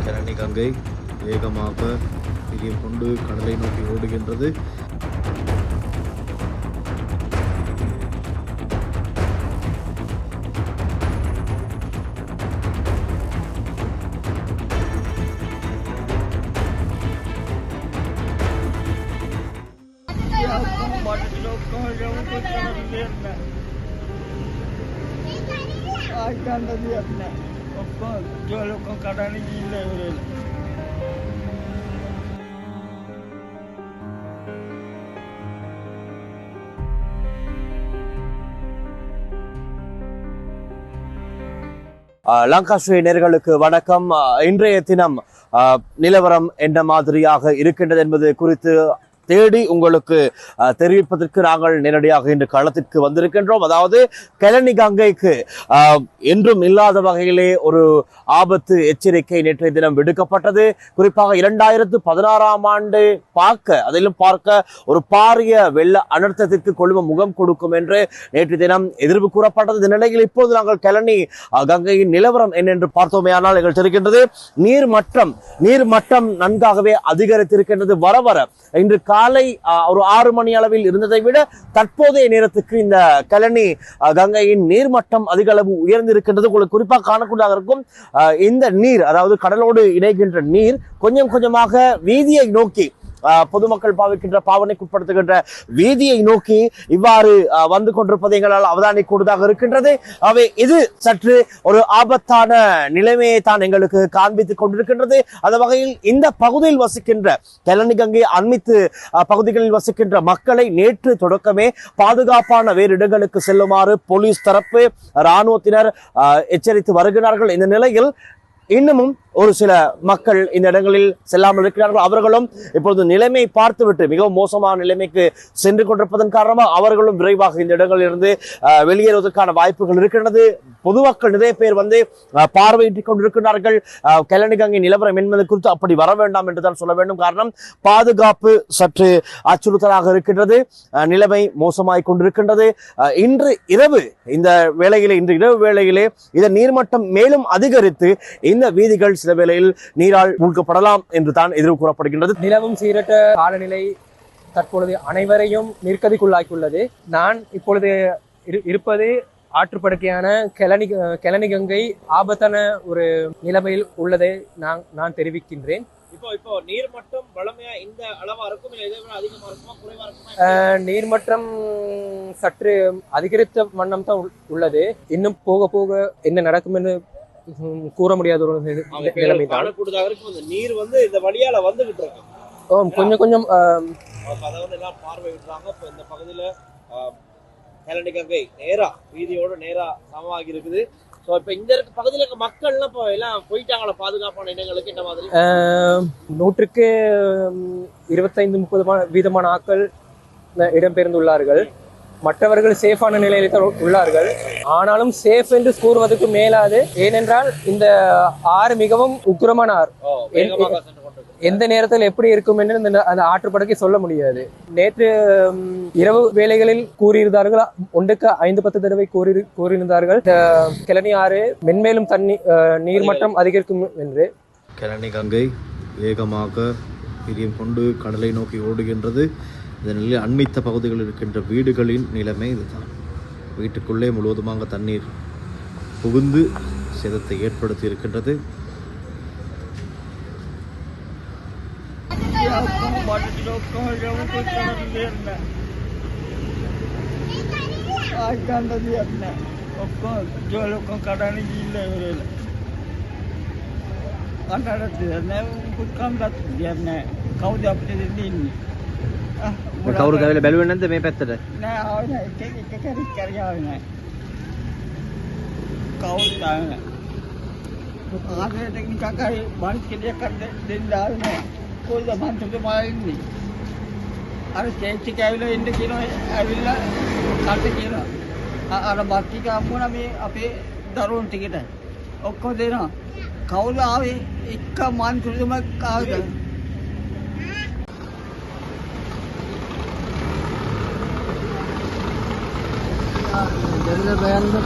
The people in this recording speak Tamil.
கரணி கங்கை வேகமாக வீரியம் கொண்டு கடலை நோக்கி ஓடுகின்றது. லங்காஸ்ரீ நேயர்களுக்கு வணக்கம். இன்றைய தினம் நிலவரம் என்ன மாதிரியாக இருக்கின்றது என்பது குறித்து தேடி உங்களுக்கு தெரிவிப்பதற்கு நாங்கள் நேரடியாக இன்று களத்திற்கு வந்திருக்கின்றோம். அதாவது கெலனி கங்கைக்கு என்றும் இல்லாத வகையிலே ஒரு ஆபத்து எச்சரிக்கை நேற்றைய தினம் விடுக்கப்பட்டது. குறிப்பாக 2016ஆம் ஆண்டு அதிலும் பார்க்க ஒரு பாரிய வெள்ள அனர்த்தத்திற்கு கொழும்பு முகம் கொடுக்கும் என்று நேற்று தினம் எதிர்ப்பு கூறப்பட்டது. இந்த நிலையில் இப்போது நாங்கள் கெலனி கங்கையின் நிலவரம் என்னென்று பார்த்தோமேயானால் எங்கள் தெரிகின்றது நீர்மட்டம் நன்காகவே அதிகரித்திருக்கின்றது. வர இன்று காலை ஒரு 6 மணி அளவில் இருந்ததை விட தற்போதைய நேரத்துக்கு இந்த கெலனி கங்கையின் நீர்மட்டம் அதிக அளவு உயர்ந்திருக்கின்றது. உங்களுக்கு குறிப்பாக காணக்கூடியதாக இருக்கும். இந்த நீர், அதாவது கடலோடு இணைகின்ற நீர் கொஞ்சம் கொஞ்சமாக வீதியை நோக்கி, பொதுமக்கள் பாவிக்கின்ற பாவனைக்குட்படுத்துகின்ற வீதியை நோக்கி இவ்வாறு வந்து கொண்டிருப்பதை எங்களால் அவதானிக்கூடியதாக இருக்கின்றது. அவை இது சற்று ஒரு ஆபத்தான நிலைமையை தான் எங்களுக்கு காண்பித்துக் கொண்டிருக்கின்றது. அந்த வகையில் இந்த பகுதியில் வசிக்கின்ற கெலனி கங்கை அண்மித்து பகுதிகளில் வசிக்கின்ற மக்களை நேற்று தொடக்கமே பாதுகாப்பான வேறு இடங்களுக்கு செல்லுமாறு போலீஸ் தரப்பு இராணுவத்தினர் எச்சரித்து வருகிறார்கள். இந்த நிலையில் இன்னமும் ஒரு சில மக்கள் இந்த இடங்களில் செல்லாமல் இருக்கிறார்கள். அவர்களும் இப்பொழுது நிலைமை பார்த்துவிட்டு மிகவும் மோசமான நிலைமைக்கு சென்று கொண்டிருப்பதன் காரணமாக அவர்களும் விரைவாக இந்த இடங்களில் இருந்து வெளியேறுவதற்கான வாய்ப்புகள் இருக்கின்றது. பொதுமக்கள் நிறைய பேர் வந்து பார்வையிட்டுக் கொண்டிருக்கிறார்கள். கெலனி கங்கை நிலவரம் என்பது குறித்து அப்படி வர வேண்டாம் என்றுதான் சொல்ல வேண்டும். காரணம், பாதுகாப்பு சற்று அச்சுறுத்தலாக இருக்கின்றது. நிலைமை மோசமாய் கொண்டிருக்கின்றது. இன்று இரவு வேளையிலே இதன் நீர்மட்டம் மேலும் அதிகரித்து இந்த வீதிகள் சில வேளையில் நீரால் மூழ்கப்படலாம் என்று தான் எதிர்ப்பு கூறப்படுகின்றது. நிலவும் சீரற்ற காலநிலை தற்பொழுது அனைவரையும் நிற்கதிக்குள்ளாக்கியுள்ளது. நான் இப்பொழுது இருப்பது ஆற்றுப்படுக்கையான கெலனி கங்கை ஆபத்தான ஒரு நிலைமையில் உள்ளதை நான் தெரிவிக்கின்றேன். இப்போ நீர்மட்டம் வளமையா இந்த அளவா இருக்கும், இல்ல இதை விட அதிகமா இருக்குமா, குறைவா இருக்குமா? நீர்மட்டம் சற்று அதிகரித்த வண்ணம் தான் உள்ளது. இன்னும் போக போக என்ன நடக்கும் என்று கூற முடியாத ஒரு நிலைமை தான். நீர் வந்து இந்த வழியால வந்துகிட்டு இருக்கு. கொஞ்சம் கொஞ்சம் அதாவது எல்லாம் பார்வையிடுறாங்க. இப்போ இந்த பகுதியில கெலனி கங்கை வீதியோட நேரா சமமாகி இருக்குது. ஸோ இப்போ இந்த பகுதியில் இருக்க மக்கள்லாம் இப்போ எல்லாம் போயிட்டாங்களா பாதுகாப்பான இடங்களுக்கு? என்ன மாதிரி 100க்கு 25-30% ஆட்கள் இடம்பெயர்ந்துள்ளார்கள். மற்றவர்கள் சேஃபான நிலையில் தான் உள்ளார்கள். ஆனாலும் சேஃப் என்று கூறுவதற்கு மேலாது, ஏனென்றால் இந்த ஆறு மிகவும் உக்கிரமான ஆறு. எந்த நேரத்தில் எப்படி இருக்கும் என்று அந்த ஆற்றுப்படுக்கை சொல்ல முடியாது. நேற்று இரவு வேளைகளில் கூறியிருந்தார்கள், 1க்கு 5-10 தடவை கூறியிருந்தார்கள் இந்த கெலனி ஆறு மென்மேலும் நீர்மட்டம் அதிகரிக்கும் என்று. கெலனி கங்கை வேகமாக வீரியம் கொண்டு கடலை நோக்கி ஓடுகின்றது. இந்த நிலையில் அண்மித்த பகுதிகளில் இருக்கின்ற வீடுகளின் நிலைமை இதுதான். வீட்டுக்குள்ளே முழுவதுமாக தண்ணீர் புகுந்து சேதத்தை ஏற்படுத்தி இருக்கின்றது. කවුරු ගාවිලා බැලුවේ නැද්ද මේ පැත්තට? නෑ ආවේ නෑ. එක කැරි ආවේ නෑ. කවුරුත් ආවේ නෑ. ආයෙත් නිකන් කයි බන් කෙලියක් දෙන්න ආවේ නෑ. කොයිද බන් තුනේ මාලා ඉන්නේ. අර චේන්ච් එක ඇවිල්ලා එන්න කියනවා. ඇවිල්ලා කල්ට කියනවා. අර බස් ටික අම්මුණා මේ අපේ දරුවෝ ටිකට. ඔක්කොම දෙනවා. කවුද ආවේ? එක මන් තුනේම ආවද? जरूर बयान दो।